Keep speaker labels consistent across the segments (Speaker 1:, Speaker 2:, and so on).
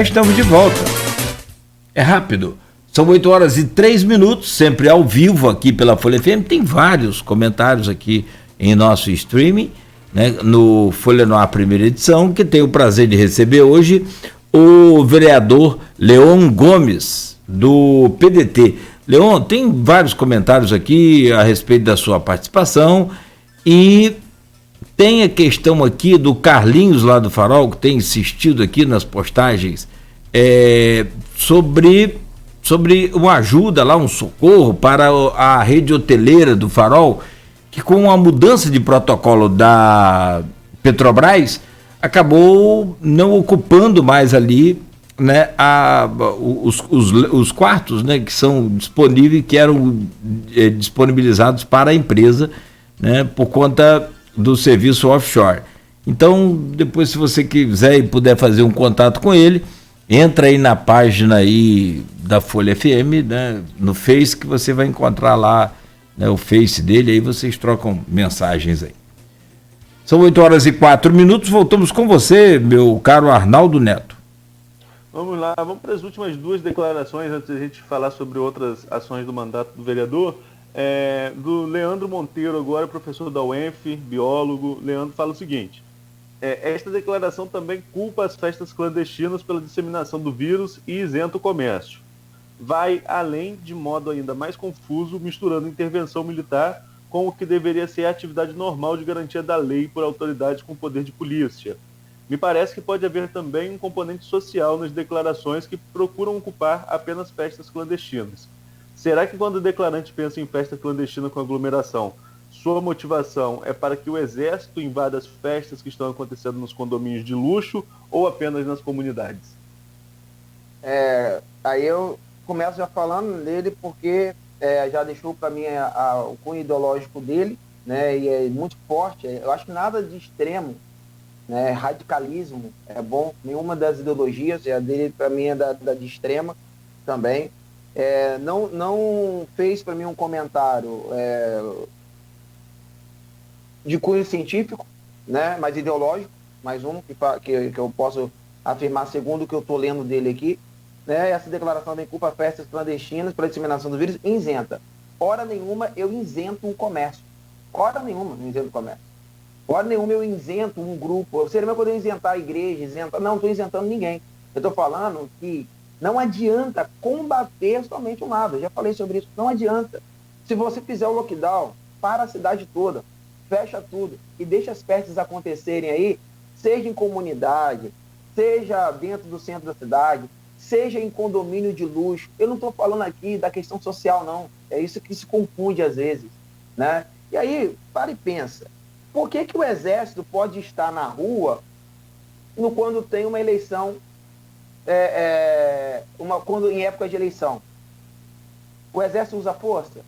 Speaker 1: Estamos de volta. É rápido. São 8h03, sempre ao vivo aqui pela Folha FM. Tem vários comentários aqui em nosso streaming, né, no Folha no Ar primeira edição, que tenho o prazer de receber hoje o vereador Leon Gomes, do PDT. Leon, tem vários comentários aqui a respeito da sua participação e tem a questão aqui do Carlinhos lá do Farol, que tem insistido aqui nas postagens sobre uma ajuda lá, um socorro para a rede hoteleira do Farol, que com a mudança de protocolo da Petrobras, acabou não ocupando mais ali, né, os quartos, né, que são disponíveis, que eram disponibilizados para a empresa, né, por conta do serviço offshore. Então, depois, se você quiser e puder fazer um contato com ele, entra aí na página aí da Folha FM, né, no Face, que você vai encontrar lá, né, o Face dele, aí vocês trocam mensagens aí. São 8h04, voltamos com você, meu caro Arnaldo Neto.
Speaker 2: Vamos lá, vamos para as últimas duas declarações antes de a gente falar sobre outras ações do mandato do vereador. Do Leandro Monteiro, agora professor da UENF, biólogo. Leandro fala o seguinte: esta declaração também culpa as festas clandestinas pela disseminação do vírus e isenta o comércio. Vai além, de modo ainda mais confuso, misturando intervenção militar com o que deveria ser a atividade normal de garantia da lei por autoridades com poder de polícia. Me parece que pode haver também um componente social nas declarações que procuram ocupar apenas festas clandestinas. Será que quando o declarante pensa em festa clandestina com aglomeração, sua motivação é para que o exército invada as festas que estão acontecendo nos condomínios de luxo ou apenas nas comunidades?
Speaker 3: Aí eu começo já falando dele porque já deixou para mim o cunho ideológico dele, né, e é muito forte. Eu acho que nada de extremo, né, radicalismo é bom, nenhuma das ideologias, a dele para mim é da de extrema também. Não fez para mim um comentário de cunho científico, né, mas ideológico, mais um que eu posso afirmar segundo o que eu estou lendo dele aqui, né. Essa declaração vem culpa festas clandestinas para disseminação do vírus, isenta. Hora nenhuma eu isento o comércio. Hora nenhuma eu isento o comércio. Hora nenhuma eu isento um grupo. Seria meu poder isentar a igreja, não estou isentando ninguém. Eu estou falando que não adianta combater somente um lado. Eu já falei sobre isso. Não adianta. Se você fizer o lockdown para a cidade toda, fecha tudo e deixa as festas acontecerem aí, seja em comunidade, seja dentro do centro da cidade, seja em condomínio de luxo. Eu não estou falando aqui da questão social, não. É isso que se confunde às vezes, né? E aí, para e pensa. Por que o exército pode estar na rua quando tem uma eleição, quando em época de eleição? O exército usa força?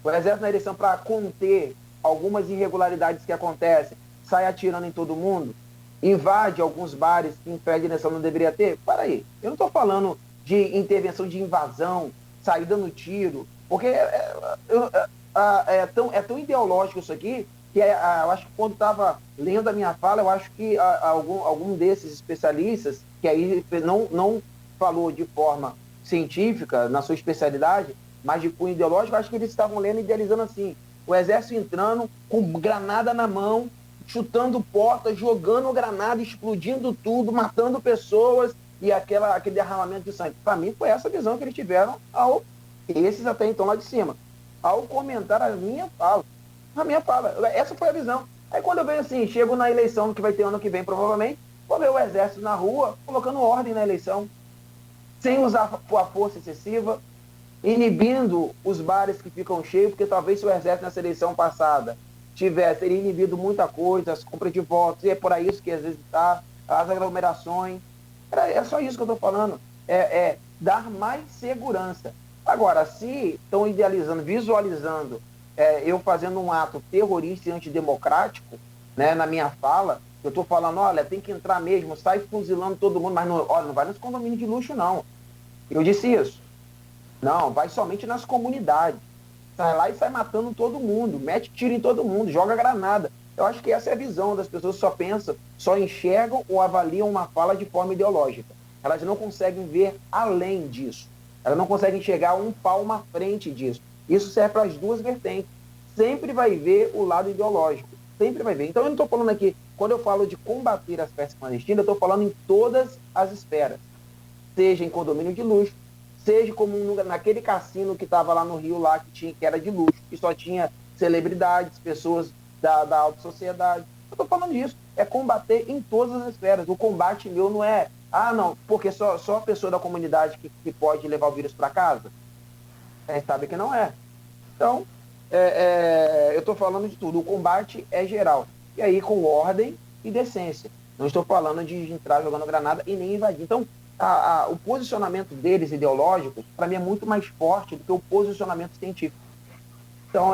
Speaker 3: O exército na eleição para conter algumas irregularidades que acontecem, sai atirando em todo mundo, invade alguns bares que impede a eleição, não deveria ter? Para aí, eu não estou falando de intervenção de invasão, sair dando tiro, porque é tão ideológico isso aqui, que eu acho que quando estava lendo a minha fala, eu acho que algum desses especialistas, que aí não falou de forma científica, na sua especialidade, mas de cunho ideológico, eu acho que eles estavam lendo e idealizando assim, o exército entrando com granada na mão, chutando portas, jogando granada, explodindo tudo, matando pessoas e aquele derramamento de sangue. Para mim, foi essa visão que eles tiveram esses até então lá de cima, ao comentar a minha fala. Essa foi a visão. Aí quando eu venho assim, chego na eleição que vai ter ano que vem, provavelmente, vou ver o exército na rua, colocando ordem na eleição, sem usar a força excessiva, inibindo os bares que ficam cheios, porque talvez se o exército nessa eleição passada teria inibido muita coisa, as compras de votos, e é por isso que às vezes está, as aglomerações. É só isso que eu estou falando. Dar mais segurança. Agora, se estão idealizando, visualizando eu fazendo um ato terrorista e antidemocrático, né, na minha fala, eu estou falando, olha, tem que entrar mesmo, sai fuzilando todo mundo, mas não vai nos condomínios de luxo, não. Eu disse isso. Não, vai somente nas comunidades. Sai lá e sai matando todo mundo, mete tiro em todo mundo, joga granada. Eu acho que essa é a visão das pessoas, só pensam, só enxergam ou avaliam uma fala de forma ideológica. elas não conseguem ver além disso. Elas não conseguem chegar um palmo à frente disso. Isso serve para as duas vertentes. Sempre vai ver o lado ideológico. Sempre vai ver. Então eu não estou falando aqui, quando eu falo de combater as festas clandestinas, eu estou falando em todas as esferas. Seja em condomínio de luxo, seja como naquele cassino que estava lá no Rio, lá que era de luxo, que só tinha celebridades, pessoas da alta sociedade. Eu estou falando disso. É combater em todas as esferas. O combate meu não é, não, porque só a pessoa da comunidade que pode levar o vírus para casa. A gente sabe que não é. Então, eu estou falando de tudo. O combate é geral. E aí com ordem e decência. Não estou falando de entrar jogando granada e nem invadir. Então, o posicionamento deles ideológicos, para mim, é muito mais forte do que o posicionamento científico. Então,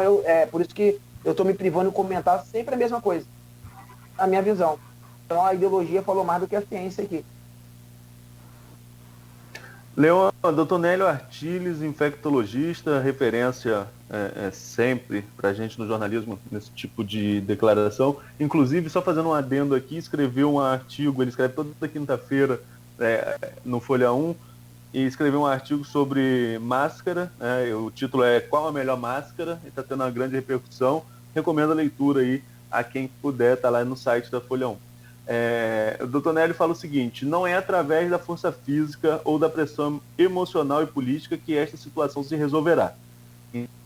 Speaker 3: por isso que eu estou me privando de comentar sempre a mesma coisa. A minha visão. Então, a ideologia falou mais do que a ciência aqui.
Speaker 2: Leon, Dr. Nélio Artiles, infectologista, referência sempre para a gente no jornalismo nesse tipo de declaração. Inclusive, só fazendo um adendo aqui, escreveu um artigo, ele escreve toda quinta-feira no Folha 1, e escreveu um artigo sobre máscara, o título é Qual a Melhor Máscara? E está tendo uma grande repercussão. Recomendo a leitura aí a quem puder, está lá no site da Folha 1. O Dr. Nélio fala o seguinte: não é através da força física ou da pressão emocional e política que esta situação se resolverá.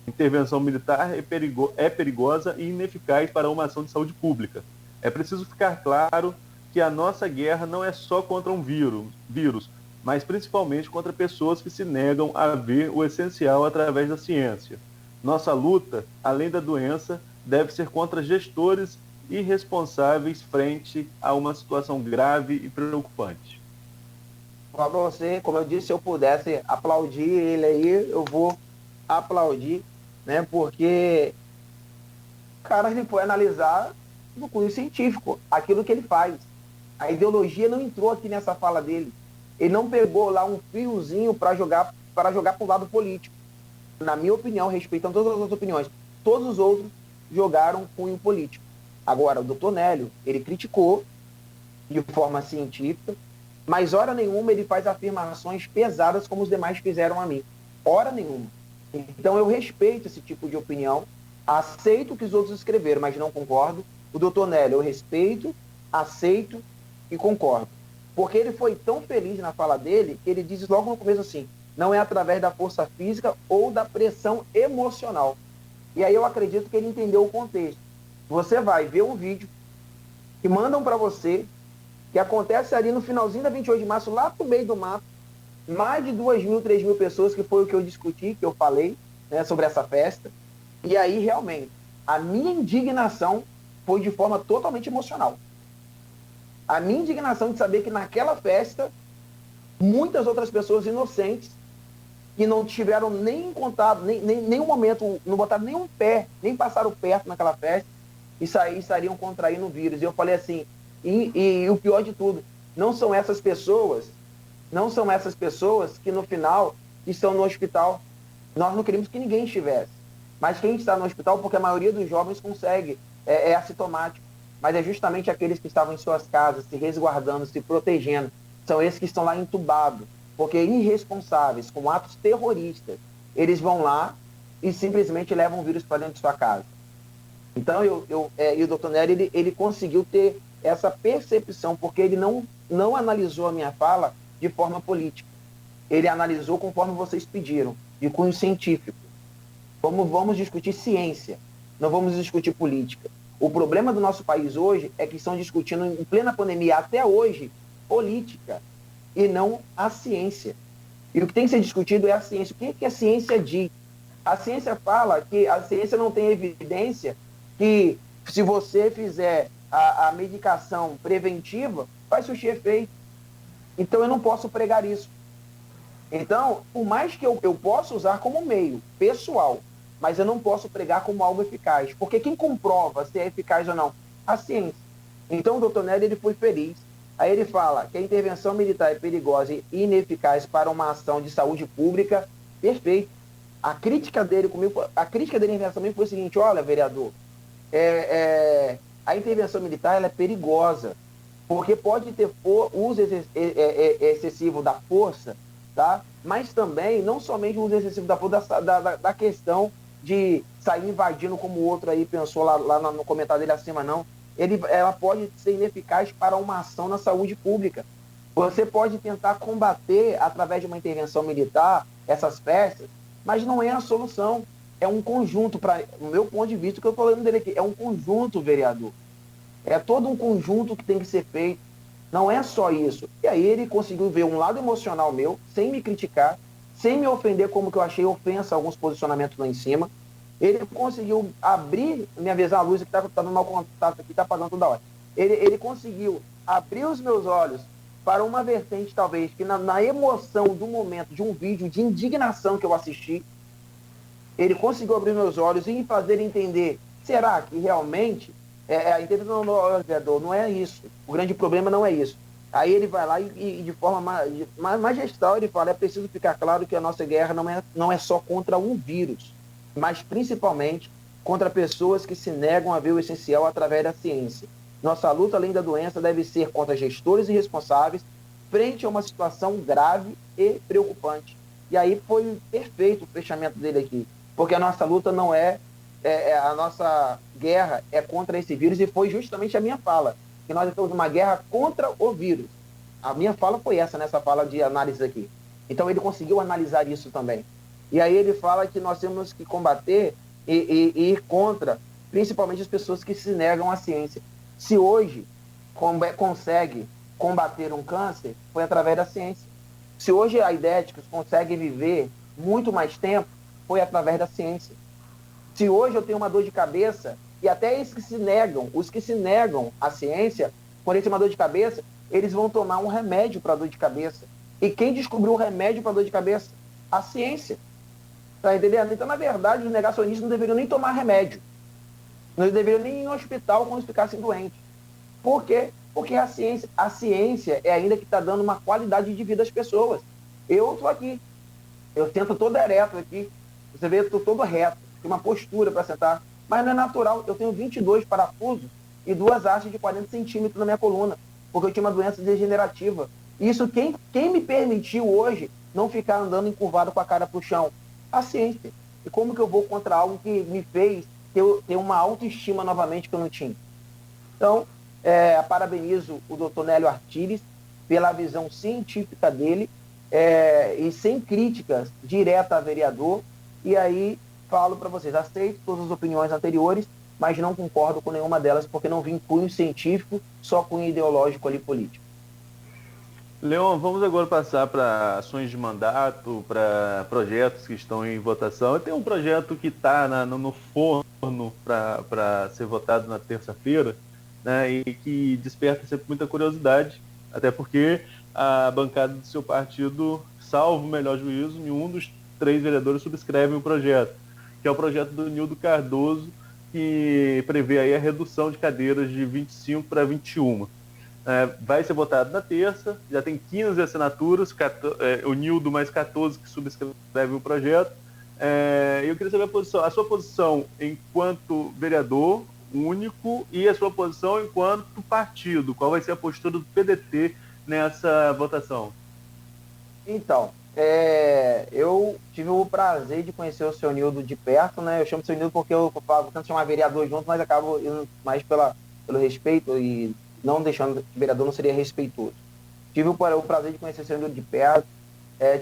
Speaker 2: Intervenção militar é perigosa e ineficaz para uma ação de saúde pública. É preciso ficar claro que a nossa guerra não é só contra um vírus, mas principalmente contra pessoas que se negam a ver o essencial através da ciência. Nossa luta, além da doença, deve ser contra gestores irresponsáveis frente a uma situação grave e preocupante.
Speaker 3: Para você, como eu disse, se eu pudesse aplaudir ele aí, eu vou aplaudir, né? Porque o cara ele foi analisar no cunho científico aquilo que ele faz. A ideologia não entrou aqui nessa fala dele. Ele não pegou lá um fiozinho para jogar para o lado político. Na minha opinião, respeitando todas as outras opiniões, todos os outros jogaram cunho político. Agora, o Dr. Nélio, ele criticou de forma científica, mas hora nenhuma ele faz afirmações pesadas como os demais fizeram a mim. Hora nenhuma. Então eu respeito esse tipo de opinião, aceito o que os outros escreveram, mas não concordo. O Dr. Nélio eu respeito, aceito e concordo. Porque ele foi tão feliz na fala dele, que ele diz logo no começo assim: não é através da força física ou da pressão emocional. E aí eu acredito que ele entendeu o contexto. Você vai ver um vídeo que mandam para você, que acontece ali no finalzinho da 28 de março, lá pro meio do mato, mais de 2.000, 3.000 pessoas, que foi o que eu discuti, que eu falei, né, sobre essa festa. E aí, realmente, a minha indignação foi de forma totalmente emocional. A minha indignação de saber que naquela festa, muitas outras pessoas inocentes, que não tiveram nem contato, nem um momento, não botaram nem um pé, nem passaram perto naquela festa, e estariam contraindo o vírus. E eu falei assim, e o pior de tudo, não são essas pessoas que no final estão no hospital. Nós não queríamos que ninguém estivesse. Mas quem está no hospital, porque a maioria dos jovens consegue, é assintomático. Mas é justamente aqueles que estavam em suas casas, se resguardando, se protegendo. São esses que estão lá entubados. Porque irresponsáveis, com atos terroristas, eles vão lá e simplesmente levam o vírus para dentro de sua casa. Então, e o Dr. Nélio, ele conseguiu ter essa percepção, porque ele não analisou a minha fala de forma política. Ele analisou conforme vocês pediram, de cunho científico. Vamos discutir ciência, não vamos discutir política. O problema do nosso país hoje é que estão discutindo, em plena pandemia, até hoje, política e não a ciência. E o que tem que ser discutido é a ciência. O que a ciência diz? A ciência fala que a ciência não tem evidência que se você fizer a medicação preventiva, vai surtir efeito. Então eu não posso pregar isso. Então, por mais que eu possa usar como meio pessoal, mas eu não posso pregar como algo eficaz. Porque quem comprova se é eficaz ou não? A ciência. Então o Dr. Nélio, ele foi feliz. Aí ele fala que a intervenção militar é perigosa e ineficaz para uma ação de saúde pública. Perfeito. A crítica dele em relação a mim foi o seguinte: olha, vereador, a intervenção militar ela é perigosa. porque pode ter uso excessivo da força, tá? Mas também, não somente o uso excessivo da força, da questão de sair invadindo, como o outro aí pensou lá no comentário dele acima, não. Ela pode ser ineficaz para uma ação na saúde pública. Você pode tentar combater, através de uma intervenção militar, essas peças, mas não é a solução. É um conjunto, no meu ponto de vista, que eu estou falando dele aqui, é um conjunto, vereador. É todo um conjunto que tem que ser feito. Não é só isso. E aí ele conseguiu ver um lado emocional meu, sem me criticar, sem me ofender, como que eu achei ofensa alguns posicionamentos lá em cima. Ele conseguiu abrir, minha vez a luz que está dando mau contato aqui, está apagando toda hora. Ele conseguiu abrir os meus olhos para uma vertente, talvez, que na emoção do momento, de um vídeo de indignação que eu assisti, ele conseguiu abrir meus olhos e me fazer entender, será que realmente a intervenção do vereador não é isso? O grande problema não é isso. Aí ele vai lá e de forma magistral, ele fala, é preciso ficar claro que a nossa guerra não é só contra um vírus, mas principalmente contra pessoas que se negam a ver o essencial através da ciência. Nossa luta, além da doença, deve ser contra gestores irresponsáveis frente a uma situação grave e preocupante. E aí foi perfeito o fechamento dele aqui, porque a nossa luta não a nossa guerra é contra esse vírus, e foi justamente a minha fala, que nós estamos numa guerra contra o vírus. A minha fala foi essa, nessa fala de análise aqui. Então ele conseguiu analisar isso também. E aí ele fala que nós temos que combater e ir contra, principalmente as pessoas que se negam à ciência. Se hoje consegue combater um câncer, foi através da ciência. Se hoje a Idéticos consegue viver muito mais tempo, foi através da ciência. Se hoje eu tenho uma dor de cabeça, e até os que se negam à ciência, quando eles têm uma dor de cabeça, eles vão tomar um remédio para a dor de cabeça. E quem descobriu o remédio para a dor de cabeça? A ciência. Tá entendendo? Então, na verdade, os negacionistas não deveriam nem tomar remédio. Não deveriam nem ir no hospital quando ficassem doentes. Por quê? Porque a ciência é ainda que está dando uma qualidade de vida às pessoas. Eu estou aqui. Eu sento todo ereto aqui. Você vê, eu estou todo reto. Tem uma postura para sentar. Mas não é natural. Eu tenho 22 parafusos e 2 hastes de 40 centímetros na minha coluna, porque eu tinha uma doença degenerativa. Isso quem me permitiu hoje não ficar andando encurvado com a cara para o chão? A ciência. E como que eu vou contra algo que me fez ter uma autoestima novamente que eu não tinha? Então, parabenizo o doutor Nélio Artiles pela visão científica dele, e sem críticas diretas a vereador. E aí falo para vocês, aceito todas as opiniões anteriores, mas não concordo com nenhuma delas, porque não vim cunho científico, só cunho ideológico ali político.
Speaker 2: Leon, vamos agora passar para ações de mandato, para projetos que estão em votação. Tem um projeto que está no forno para ser votado na terça-feira, né, e que desperta sempre muita curiosidade, até porque a bancada do seu partido, salvo o melhor juízo, nenhum dos 3 vereadores subscreve o projeto, que é o projeto do Nildo Cardoso, que prevê aí a redução de cadeiras de 25 para 21. Vai ser votado na terça, já tem 15 assinaturas, o Nildo mais 14 que subscrevem o projeto. Eu queria saber a sua posição enquanto vereador único e a sua posição enquanto partido. Qual vai ser a postura do PDT nessa votação?
Speaker 3: Então, eu tive o prazer de conhecer o seu Nildo de perto, né? Eu chamo o seu Nildo porque eu tento chamar vereador junto, mas acabo indo mais pelo respeito, e não deixando que vereador não seria respeitoso. Tive o prazer de conhecer o seu Nildo de perto.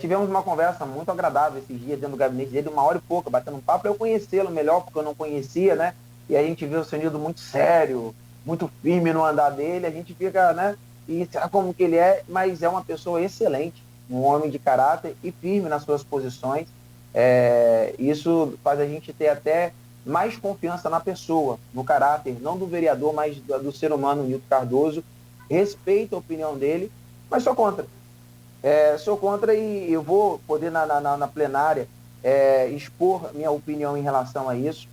Speaker 3: Tivemos uma conversa muito agradável esses dias dentro do gabinete dele, 1 hora e pouco, batendo um papo para eu conhecê-lo melhor, porque eu não conhecia, né? E a gente vê o seu Nildo muito sério, muito firme no andar dele, a gente fica, né? E sabe como que ele é, mas é uma pessoa excelente, um homem de caráter e firme nas suas posições. Isso faz a gente ter até mais confiança na pessoa, no caráter, não do vereador, mas do ser humano, Nildo Cardoso. Respeito a opinião dele, mas sou contra. Sou contra, e eu vou poder na plenária expor minha opinião em relação a isso.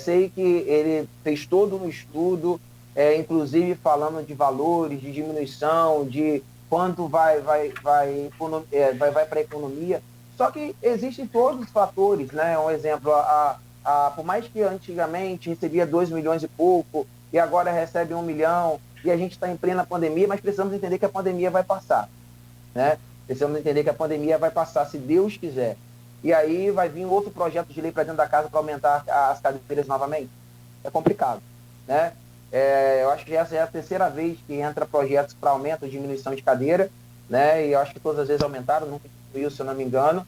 Speaker 3: Sei que ele fez todo um estudo, inclusive falando de valores, de diminuição, de quanto vai para a economia. Só que existem todos os fatores, né? Um exemplo, por mais que antigamente recebia 2 milhões e pouco, e agora recebe 1 milhão, e a gente está em plena pandemia, mas precisamos entender que a pandemia vai passar, né? Precisamos entender que a pandemia vai passar, se Deus quiser. E aí vai vir outro projeto de lei para dentro da casa para aumentar as cadeiras novamente. É complicado, né? Eu acho que essa é a terceira vez que entra projetos para aumento ou diminuição de cadeira, né? E eu acho que todas as vezes aumentaram, nunca diminuiu, se eu não me engano.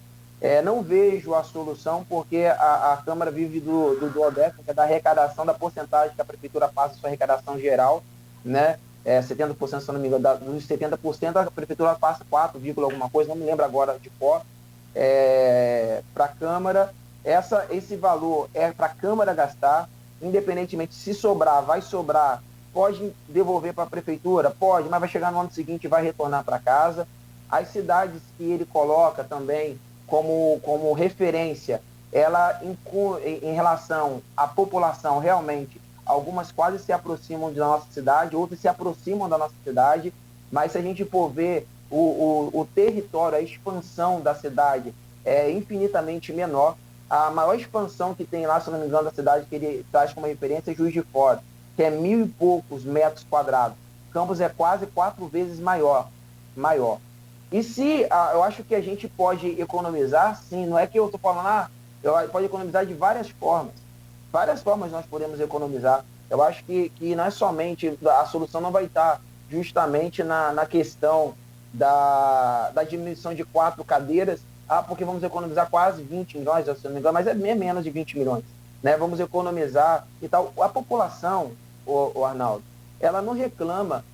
Speaker 3: Não vejo a solução, porque a Câmara vive do duodécimo, que é da arrecadação, da porcentagem que a Prefeitura passa sua arrecadação geral, né? 70%, se eu não me engano, dos 70%, a Prefeitura passa 4, alguma coisa, não me lembro agora de cor, para a Câmara. Esse valor é para a Câmara gastar, independentemente se sobrar, vai sobrar, pode devolver para a Prefeitura? Pode, mas vai chegar no ano seguinte e vai retornar para casa. As cidades que ele coloca também como referência, ela em relação à população, realmente, algumas quase se aproximam da nossa cidade, outras se aproximam da nossa cidade, mas se a gente for ver o território, a expansão da cidade é infinitamente menor. A maior expansão que tem lá, se não me engano, da cidade que ele traz como referência é Juiz de Fora, que é 1.000 e poucos metros quadrados. Campos é quase 4 vezes maior. E se eu acho que a gente pode economizar, sim, não é que eu estou falando, pode economizar de várias formas. Várias formas nós podemos economizar. Eu acho que não é somente, a solução não vai estar justamente na questão da diminuição de 4 cadeiras, porque vamos economizar quase 20 milhões, se não me engano, mas é menos de 20 milhões. Né? Vamos economizar e tal. A população, o Arnaldo, ela não reclama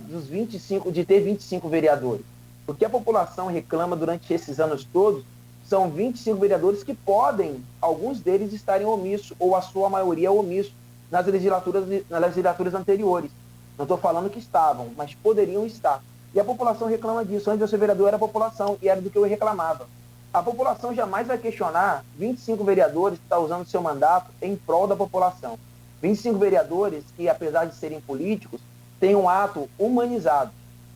Speaker 3: dos 25, de ter 25 vereadores. O que a população reclama durante esses anos todos são 25 vereadores que podem, alguns deles estarem omissos, ou a sua maioria omisso, nas legislaturas anteriores. Não estou falando que estavam, mas poderiam estar. E a população reclama disso. Antes de eu ser vereador, era a população, e era do que eu reclamava. A população jamais vai questionar 25 vereadores que estão usando seu mandato em prol da população. 25 vereadores que, apesar de serem políticos, têm um ato humanizado,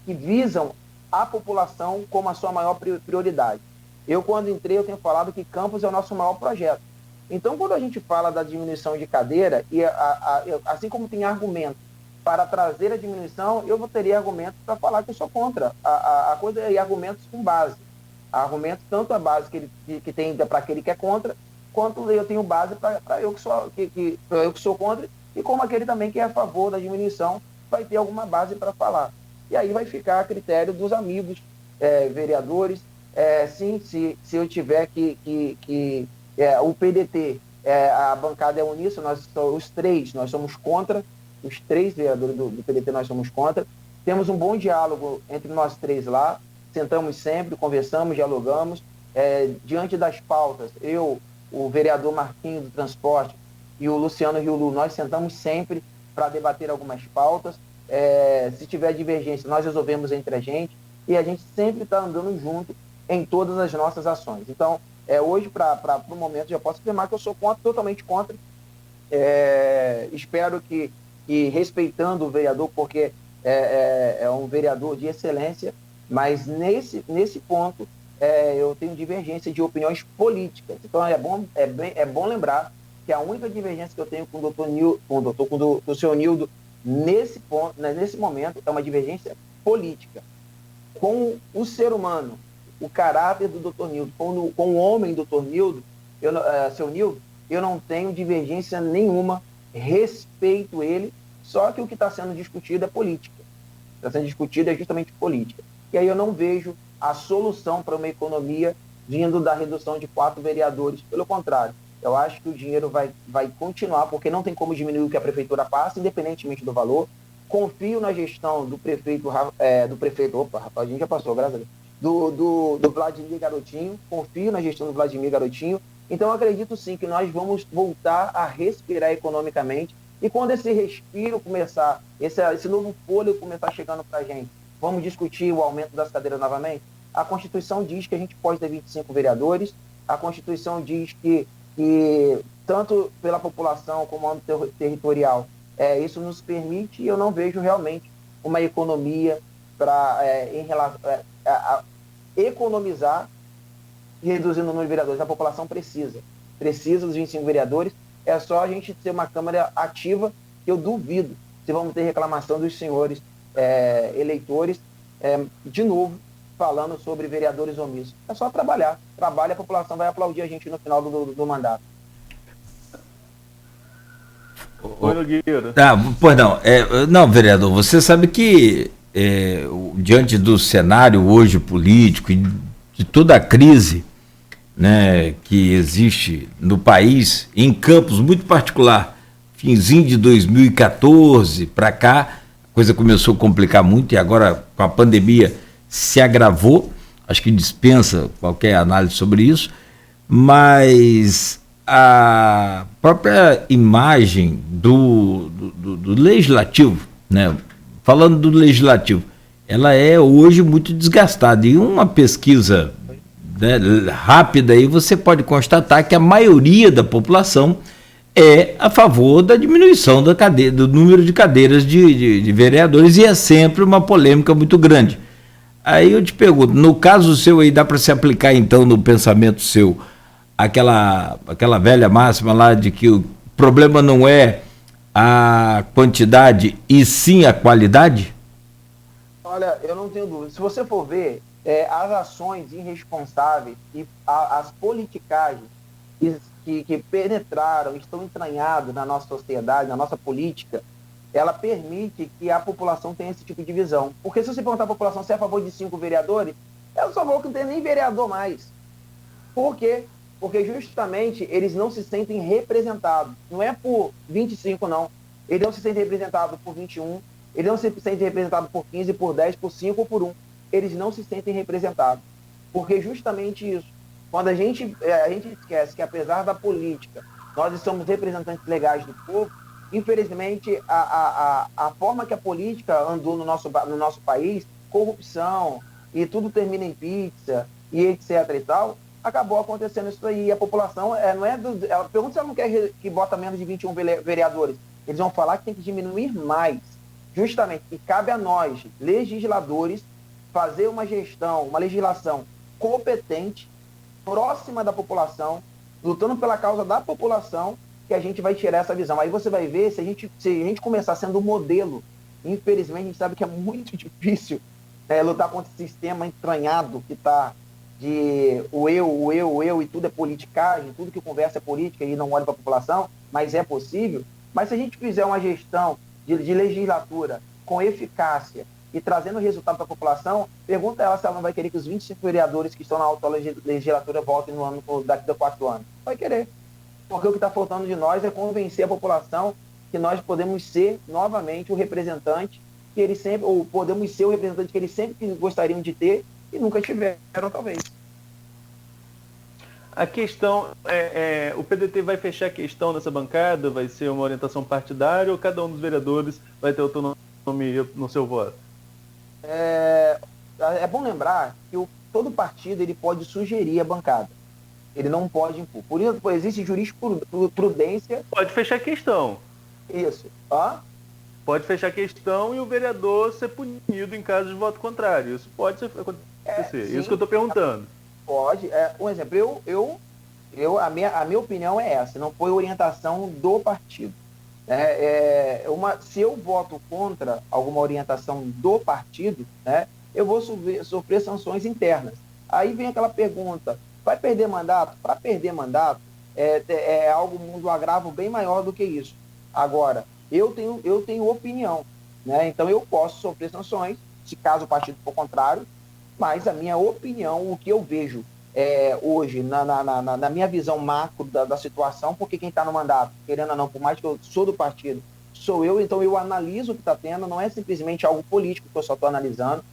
Speaker 3: que visam a população como a sua maior prioridade. Eu, quando entrei, eu tenho falado que Campos é o nosso maior projeto. Então, quando a gente fala da diminuição de cadeira, e assim como tem argumento para trazer a diminuição, eu teria argumentos para falar que eu sou contra. A coisa é argumentos com base. Argumentos, tanto a base que tem para aquele que é contra, quanto eu tenho base para eu que sou contra, e como aquele também que é a favor da diminuição vai ter alguma base para falar. E aí vai ficar a critério dos amigos vereadores. Sim, se eu tiver o PDT, a bancada é uníssona, nós somos contra, os 3 vereadores do PDT nós somos contra. Temos um bom diálogo entre nós 3 lá, sentamos sempre, conversamos, dialogamos. Diante das pautas, eu, o vereador Marquinhos do Transporte e o Luciano Riulu, nós sentamos sempre para debater algumas pautas. Se tiver divergência, nós resolvemos entre a gente, e a gente sempre está andando junto em todas as nossas ações. Então, hoje, para o momento, já posso afirmar que eu sou totalmente contra. Espero que respeitando o vereador, porque é um vereador de excelência, mas nesse ponto eu tenho divergência de opiniões políticas. Então é bom lembrar que a única divergência que eu tenho com o senhor Nildo nesse ponto, nesse momento, é uma divergência política. Com o ser humano, o caráter do Dr. Nildo, com o homem Dr. Nildo, seu Nildo, eu não tenho divergência nenhuma, respeito ele, só que o que está sendo discutido é política. Está sendo discutido é justamente política. E aí eu não vejo a solução para uma economia vindo da redução de 4 vereadores. Pelo contrário, eu acho que o dinheiro vai continuar, porque não tem como diminuir o que a prefeitura passa, independentemente do valor. Confio na gestão do prefeito, a gente já passou, graças a Deus, do Vladimir Garotinho, confio na gestão do Vladimir Garotinho. Então eu acredito sim que nós vamos voltar a respirar economicamente, e quando esse respiro começar, esse novo fôlego começar chegando para a gente, vamos discutir o aumento das cadeiras novamente? A Constituição diz que a gente pode ter 25 vereadores, a Constituição diz que tanto pela população como âmbito territorial, isso nos permite, e eu não vejo realmente uma economia em relação a economizar e reduzir o número de vereadores. A população precisa dos 25 vereadores. É só a gente ter uma Câmara ativa, que eu duvido. se vamos ter reclamação dos senhores eleitores, de novo, falando sobre vereadores omissos. É só trabalhar. Trabalha, a população vai aplaudir a gente no final do mandato.
Speaker 2: Oi, Nogueira.
Speaker 1: Pois não. Não, vereador, você sabe que diante do cenário hoje político e de toda a crise, né, que existe no país, em Campos muito particular, finzinho de 2014 para cá, a coisa começou a complicar muito e agora com a pandemia se agravou, acho que dispensa qualquer análise sobre isso, mas a própria imagem do legislativo, né, falando do legislativo, ela é hoje muito desgastada. E uma pesquisa, né, rápida aí, você pode constatar que a maioria da população é a favor da diminuição do número de cadeiras de vereadores, e é sempre uma polêmica muito grande. Aí eu te pergunto, no caso seu aí, dá para se aplicar então no pensamento seu aquela velha máxima lá de que o problema não é a quantidade e sim a qualidade?
Speaker 3: Olha, eu não tenho dúvida. Se você for ver, as ações irresponsáveis e as politicagens que penetraram, estão entranhadas na nossa sociedade, na nossa política, ela permite que a população tenha esse tipo de visão. Porque se você perguntar à população se é a favor de 5 vereadores, ela só falou que não tem nem vereador mais. Por quê? Porque justamente eles não se sentem representados. Não é por 25, não. Eles não se sentem representados por 21, eles não se sentem representados por 15, por 10, por 5 ou por 1. Eles não se sentem representados. Porque justamente isso. Quando a gente esquece que, apesar da política, nós somos representantes legais do povo, infelizmente, a forma que a política andou no nosso país, corrupção, e tudo termina em pizza, e etc e tal, acabou acontecendo isso aí. E a população, ela pergunta se ela não quer que bota menos de 21 vereadores. Eles vão falar que tem que diminuir mais. Justamente, e cabe a nós, legisladores, fazer uma gestão, uma legislação competente, próxima da população, lutando pela causa da população, que a gente vai tirar essa visão. Aí você vai ver, se a gente começar sendo um modelo, infelizmente a gente sabe que é muito difícil lutar contra esse sistema entranhado que está de o eu, e tudo é politicagem, tudo que conversa é política e não olha para a população, mas é possível. Mas se a gente fizer uma gestão de legislatura com eficácia e trazendo resultado para a população, pergunta ela se ela não vai querer que os 25 vereadores que estão na auto-legislatura voltem daqui a 4 anos. Vai querer. Porque o que está faltando de nós é convencer a população que nós podemos ser novamente o representante que eles sempre, ou podemos ser o representante que eles sempre gostariam de ter e nunca tiveram, talvez.
Speaker 2: A questão o PDT vai fechar a questão nessa bancada? Vai ser uma orientação partidária ou cada um dos vereadores vai ter autonomia no seu voto?
Speaker 3: É bom lembrar que todo partido ele pode sugerir a bancada. Ele não pode impor. Por isso, existe jurisprudência.
Speaker 2: Pode fechar a questão.
Speaker 3: Isso.
Speaker 2: Pode fechar a questão e o vereador ser punido em caso de voto contrário. Isso pode acontecer. Isso que eu estou perguntando.
Speaker 3: Pode. Um exemplo, a minha opinião é essa. Não foi orientação do partido. Se eu voto contra alguma orientação do partido, né, eu vou sofrer sanções internas. Aí vem aquela pergunta, vai perder mandato? Para perder mandato é algo, um agravo bem maior do que isso. Agora, eu tenho opinião, né? Então eu posso sofrer sanções, se caso o partido for contrário, mas a minha opinião, o que eu vejo hoje, na minha visão macro da situação, porque quem está no mandato, querendo ou não, por mais que eu sou do partido, sou eu, então eu analiso o que está tendo, não é simplesmente algo político que eu só estou analisando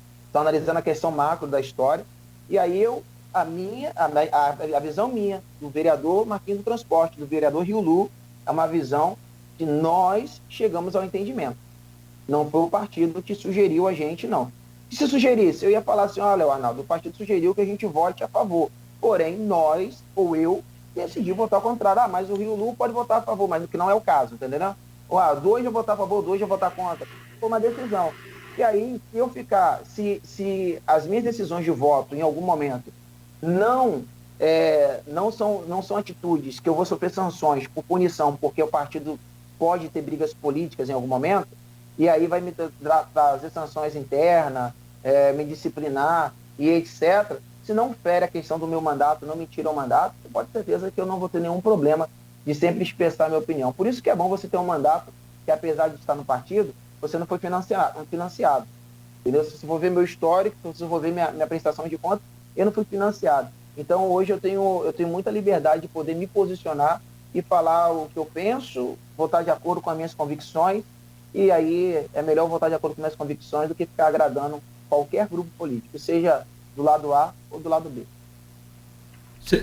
Speaker 3: a questão macro da história, e aí a visão minha, do vereador Marquinhos do Transporte, do vereador Riulu, é uma visão que nós chegamos ao entendimento. Não foi o partido que sugeriu a gente, não. Se sugerisse, eu ia falar assim, olha, Arnaldo, o partido sugeriu que a gente vote a favor. Porém, nós, ou eu, decidi votar ao contrário. Mas o Riulu pode votar a favor, mas o que não é o caso, entendeu? 2 eu votar a favor, 2 eu votar contra. Foi uma decisão. E aí, se eu ficar, se as minhas decisões de voto, em algum momento, não são atitudes que eu vou sofrer sanções por punição, porque o partido pode ter brigas políticas em algum momento, e aí vai me trazer sanções internas, me disciplinar e etc., se não fere a questão do meu mandato, não me tira o mandato, pode ter certeza que eu não vou ter nenhum problema de sempre expressar a minha opinião. Por isso que é bom você ter um mandato que, apesar de estar no partido, você não foi financiado. Entendeu? Se você for ver meu histórico, se você for ver minha prestação de contas, eu não fui financiado. Então, hoje eu tenho muita liberdade de poder me posicionar e falar o que eu penso, votar de acordo com as minhas convicções, e aí é melhor votar de acordo com as minhas convicções do que ficar agradando qualquer grupo político, seja do lado A ou do lado B.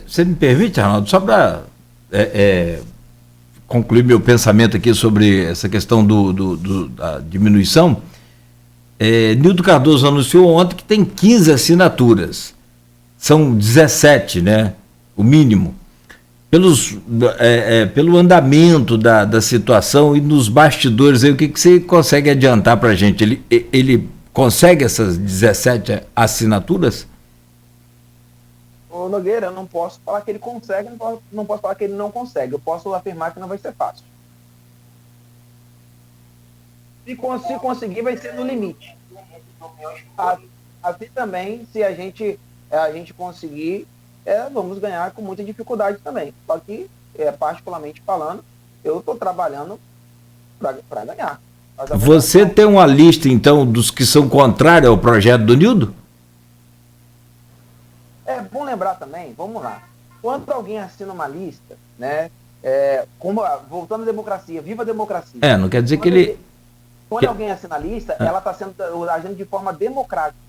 Speaker 1: Você me permite, Arnaldo, só para concluir meu pensamento aqui sobre essa questão da diminuição, Nildo Cardoso anunciou ontem que tem 15 assinaturas, são 17, né, o mínimo. Pelo andamento da situação e nos bastidores, aí, o que você consegue adiantar para a gente? Ele consegue essas 17 assinaturas?
Speaker 3: Ô Nogueira, eu não posso falar que ele consegue, não posso falar que ele não consegue. Eu posso afirmar que não vai ser fácil. Se conseguir, vai ser no limite. Assim também, se a gente conseguir, vamos ganhar com muita dificuldade também. Só que, particularmente falando, eu estou trabalhando para ganhar.
Speaker 1: Você tem uma lista, então, dos que são contrários ao projeto do Nildo?
Speaker 3: É bom lembrar também, vamos lá, quando alguém assina uma lista, né, voltando à democracia, viva a democracia.
Speaker 1: Não quer dizer que ele...
Speaker 3: Quando alguém assina a lista, ela está agindo de forma democrática,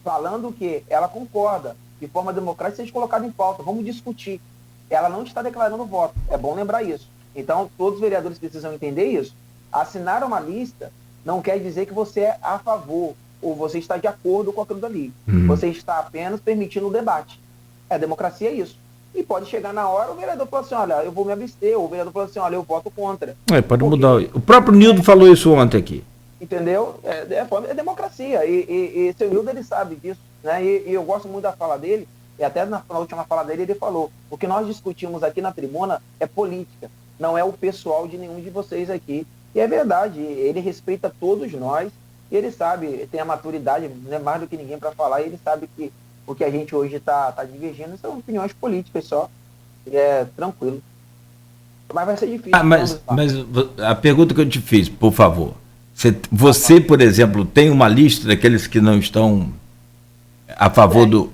Speaker 3: falando que ela concorda, de forma democrática, seja colocado em pauta, vamos discutir. Ela não está declarando voto, é bom lembrar isso. Então, todos os vereadores precisam entender isso. Assinar uma lista não quer dizer que você é a favor ou você está de acordo com aquilo dali. Você está apenas permitindo o debate. Democracia é isso. E pode chegar na hora, o vereador fala assim, olha, eu vou me abster, ou o vereador fala assim, olha, eu voto contra.
Speaker 1: Pode mudar. O próprio Nildo falou isso ontem aqui.
Speaker 3: Entendeu? É democracia. E seu Nildo, ele sabe disso. Né? E eu gosto muito da fala dele, e até na última fala dele ele falou, o que nós discutimos aqui na tribuna é política, não é o pessoal de nenhum de vocês aqui. E é verdade, ele respeita todos nós, e ele sabe, tem a maturidade, né, mais do que ninguém para falar, e ele sabe que o que a gente hoje está divergindo são opiniões políticas só, e é tranquilo. Mas vai ser difícil.
Speaker 1: Mas a pergunta que eu te fiz, por favor, você, por exemplo, tem uma lista daqueles que não estão a favor do...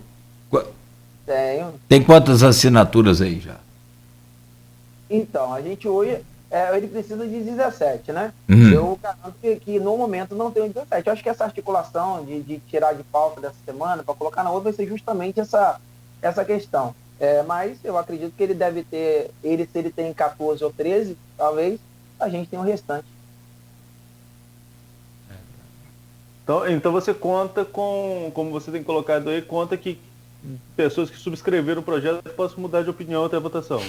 Speaker 3: Tenho.
Speaker 1: Tem quantas assinaturas aí já?
Speaker 3: Então, a gente hoje... ele precisa de 17, né?
Speaker 1: Uhum.
Speaker 3: Eu garanto que no momento não tem 17. Eu acho que essa articulação de tirar de pauta dessa semana para colocar na outra vai ser justamente essa questão. Mas eu acredito que ele deve ter, se ele tem 14 ou 13, talvez, a gente tem o restante.
Speaker 2: Então você conta como você tem colocado aí, conta que pessoas que subscreveram o projeto possam mudar de opinião até a votação.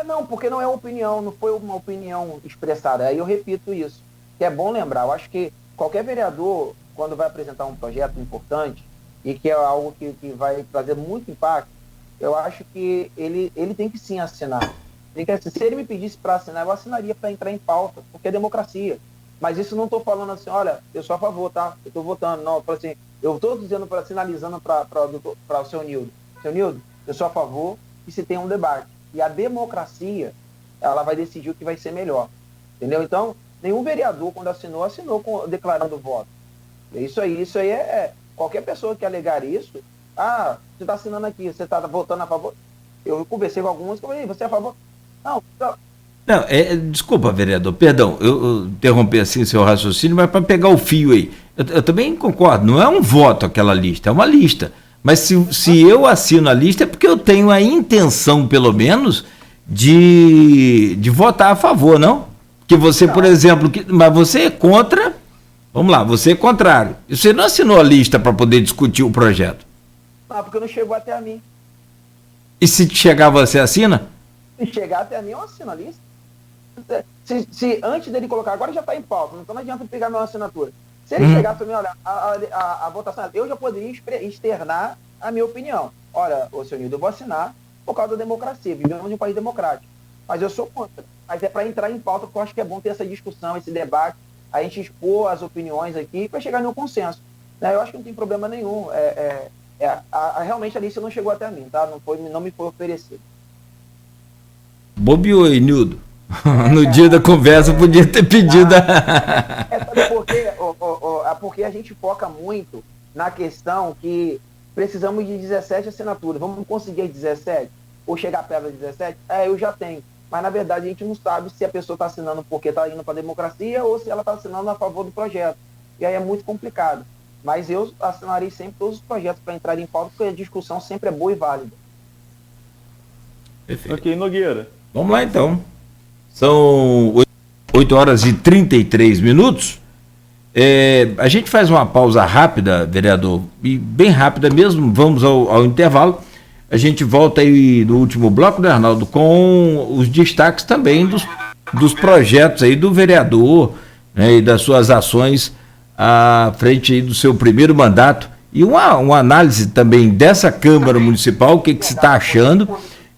Speaker 3: Não, porque não é opinião, não foi uma opinião expressada. Aí eu repito isso, que é bom lembrar. Eu acho que qualquer vereador, quando vai apresentar um projeto importante e que é algo que vai trazer muito impacto, eu acho que ele tem que sim assinar. Se ele me pedisse para assinar, eu assinaria para entrar em pauta, porque é democracia. Mas isso não estou falando assim, olha, eu sou a favor, tá? Eu estou votando. Não, assim, eu estou dizendo, sinalizando para o seu Nildo. Seu Nildo, eu sou a favor que se tenha um debate. E a democracia, ela vai decidir o que vai ser melhor. Entendeu? Então, nenhum vereador, quando assinou declarando voto. Isso aí qualquer pessoa que alegar isso, você está assinando aqui, você está votando a favor. Eu conversei com alguns, falei, você é a favor? Não,
Speaker 1: desculpa, vereador, perdão, eu interrompi assim seu raciocínio, mas para pegar o fio aí, eu também concordo, não é um voto aquela lista, é uma lista. Mas se eu assino a lista é porque eu tenho a intenção, pelo menos, de votar a favor, não? Que você, por exemplo, mas você é contra, vamos lá, você é contrário. E você não assinou a lista para poder discutir o projeto?
Speaker 3: Não, porque não chegou até a mim.
Speaker 1: E se chegar, você assina?
Speaker 3: Se chegar até a mim, eu assino a lista. Se antes dele colocar, agora já está em pauta, então não adianta pegar minha assinatura. Se ele chegar para mim, olha, a votação, eu já poderia externar a minha opinião. Olha, ô senhor Nildo, eu vou assinar por causa da democracia, vivemos em um país democrático. Mas eu sou contra. Mas é para entrar em pauta, porque eu acho que é bom ter essa discussão, esse debate. a gente expor as opiniões aqui para chegar em um consenso. Né? Eu acho que não tem problema nenhum. Realmente a lista não chegou até mim, tá? Não me foi oferecido.
Speaker 1: Bobeou, Nildo. No dia da conversa podia ter pedido.
Speaker 3: Porque a gente foca muito na questão que precisamos de 17 assinaturas. Vamos conseguir as 17? Ou chegar perto das 17? Eu já tenho. Mas, na verdade, a gente não sabe se a pessoa está assinando porque está indo para a democracia ou se ela está assinando a favor do projeto. E aí é muito complicado. Mas eu assinarei sempre todos os projetos para entrar em pauta, porque a discussão sempre é boa e válida.
Speaker 1: Perfeito.
Speaker 2: Ok, Nogueira.
Speaker 1: Vamos lá, então. São 8h33. A gente faz uma pausa rápida, vereador, e bem rápida mesmo, vamos ao intervalo. A gente volta aí no último bloco, né, Arnaldo, com os destaques também dos projetos aí do vereador, né, e das suas ações à frente aí do seu primeiro mandato. E uma análise também dessa Câmara Municipal, o que se está achando,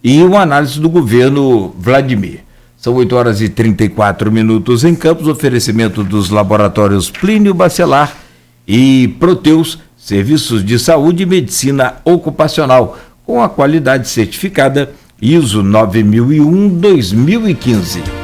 Speaker 1: e uma análise do governo Vladimir. São 8h34 em Campos, oferecimento dos laboratórios Plínio Bacelar e Proteus, serviços de saúde e medicina ocupacional, com a qualidade certificada ISO 9001-2015.